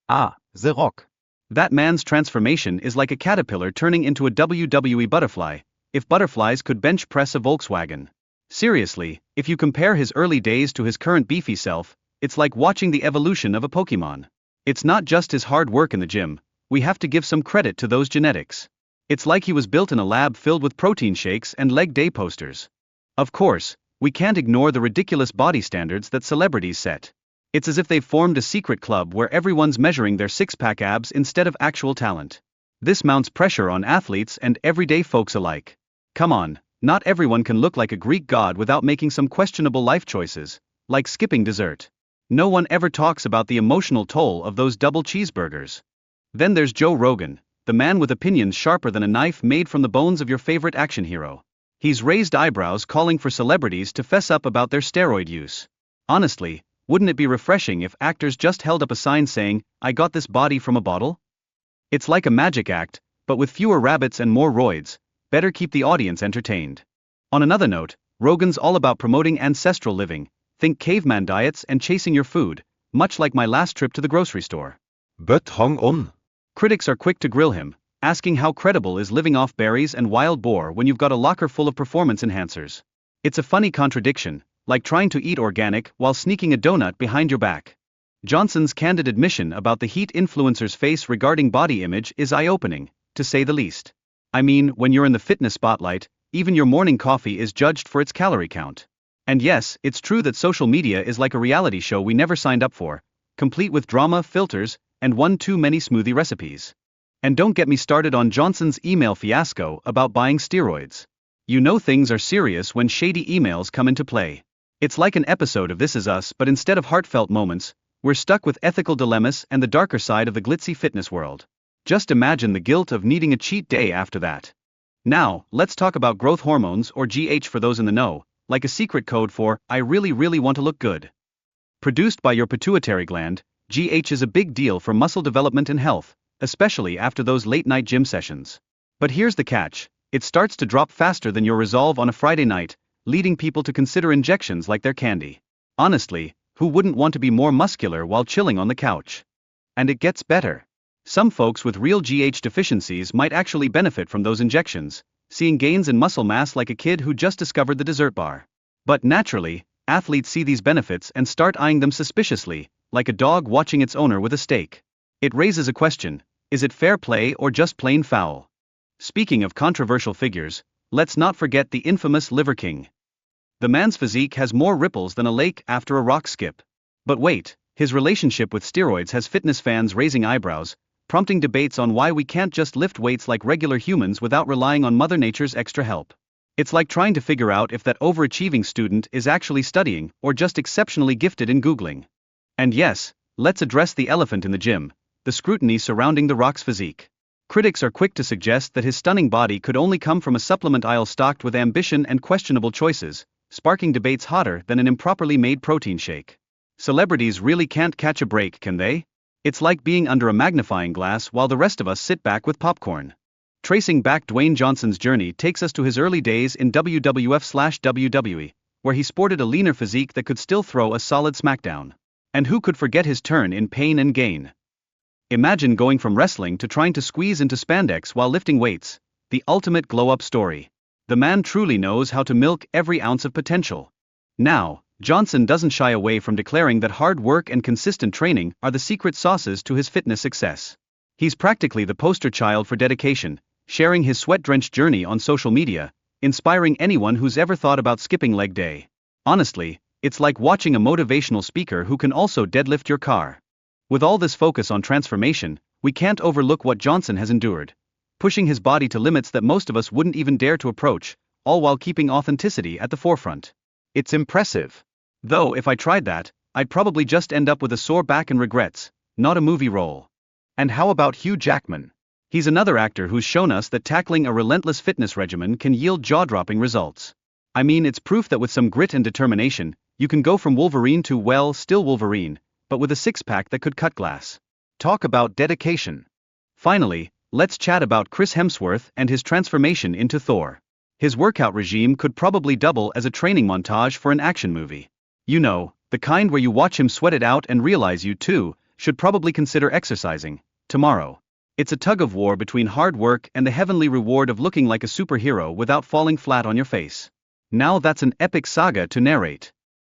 The Rock. That man's transformation is like a caterpillar turning into a WWE butterfly, if butterflies could bench press a Volkswagen. Seriously, if you compare his early days to his current beefy self, it's like watching the evolution of a Pokemon. It's not just his hard work in the gym, we have to give some credit to those genetics. It's like he was built in a lab filled with protein shakes and leg day posters. Of course, we can't ignore the ridiculous body standards that celebrities set. It's as if they've formed a secret club where everyone's measuring their six-pack abs instead of actual talent. This mounts pressure on athletes and everyday folks alike. Come on, not everyone can look like a Greek god without making some questionable life choices, like skipping dessert. No one ever talks about the emotional toll of those double cheeseburgers. Then there's Joe Rogan, the man with opinions sharper than a knife made from the bones of your favorite action hero. He's raised eyebrows calling for celebrities to fess up about their steroid use. Honestly, wouldn't it be refreshing if actors just held up a sign saying, "I got this body from a bottle"? It's like a magic act, but with fewer rabbits and more roids. Better keep the audience entertained. On another note, Rogan's all about promoting ancestral living. Think caveman diets and chasing your food, much like my last trip to the grocery store. But hang on. Critics are quick to grill him, asking how credible is living off berries and wild boar when you've got a locker full of performance enhancers. It's a funny contradiction, like trying to eat organic while sneaking a donut behind your back. Johnson's candid admission about the heat influencer's face regarding body image is eye-opening, to say the least. I mean, when you're in the fitness spotlight, even your morning coffee is judged for its calorie count. And yes, it's true that social media is like a reality show we never signed up for, complete with drama, filters, and one too many smoothie recipes. And don't get me started on Johnson's email fiasco about buying steroids. You know things are serious when shady emails come into play. It's like an episode of This Is Us, but instead of heartfelt moments, we're stuck with ethical dilemmas and the darker side of the glitzy fitness world. Just imagine the guilt of needing a cheat day after that. Now, let's talk about growth hormones, or GH for those in the know, like a secret code for, I really want to look good. Produced by your pituitary gland, GH is a big deal for muscle development and health, especially after those late-night gym sessions. But here's the catch, it starts to drop faster than your resolve on a Friday night, leading people to consider injections like they're candy. Honestly, who wouldn't want to be more muscular while chilling on the couch? And it gets better. Some folks with real GH deficiencies might actually benefit from those injections, seeing gains in muscle mass like a kid who just discovered the dessert bar. But naturally, athletes see these benefits and start eyeing them suspiciously, like a dog watching its owner with a steak. It raises a question, is it fair play or just plain foul? Speaking of controversial figures, let's not forget the infamous Liver King. The man's physique has more ripples than a lake after a rock skip. But wait, his relationship with steroids has fitness fans raising eyebrows, prompting debates on why we can't just lift weights like regular humans without relying on Mother Nature's extra help. It's like trying to figure out if that overachieving student is actually studying or just exceptionally gifted in Googling. And yes, let's address the elephant in the gym, the scrutiny surrounding The Rock's physique. Critics are quick to suggest that his stunning body could only come from a supplement aisle stocked with ambition and questionable choices, sparking debates hotter than an improperly made protein shake. Celebrities really can't catch a break, can they? It's like being under a magnifying glass while the rest of us sit back with popcorn. Tracing back Dwayne Johnson's journey takes us to his early days in WWF/WWE, where he sported a leaner physique that could still throw a solid smackdown. And who could forget his turn in Pain and Gain? Imagine going from wrestling to trying to squeeze into spandex while lifting weights, the ultimate glow-up story. The man truly knows how to milk every ounce of potential. Now, Johnson doesn't shy away from declaring that hard work and consistent training are the secret sauces to his fitness success. He's practically the poster child for dedication, sharing his sweat-drenched journey on social media, inspiring anyone who's ever thought about skipping leg day. Honestly, it's like watching a motivational speaker who can also deadlift your car. With all this focus on transformation, we can't overlook what Johnson has endured, pushing his body to limits that most of us wouldn't even dare to approach, all while keeping authenticity at the forefront. It's impressive. Though if I tried that, I'd probably just end up with a sore back and regrets, not a movie role. And how about Hugh Jackman? He's another actor who's shown us that tackling a relentless fitness regimen can yield jaw-dropping results. I mean, it's proof that with some grit and determination, you can go from Wolverine to, well, still Wolverine, but with a six-pack that could cut glass. Talk about dedication. Finally, let's chat about Chris Hemsworth and his transformation into Thor. His workout regime could probably double as a training montage for an action movie. You know, the kind where you watch him sweat it out and realize you too should probably consider exercising tomorrow. It's a tug of war between hard work and the heavenly reward of looking like a superhero without falling flat on your face. Now that's an epic saga to narrate.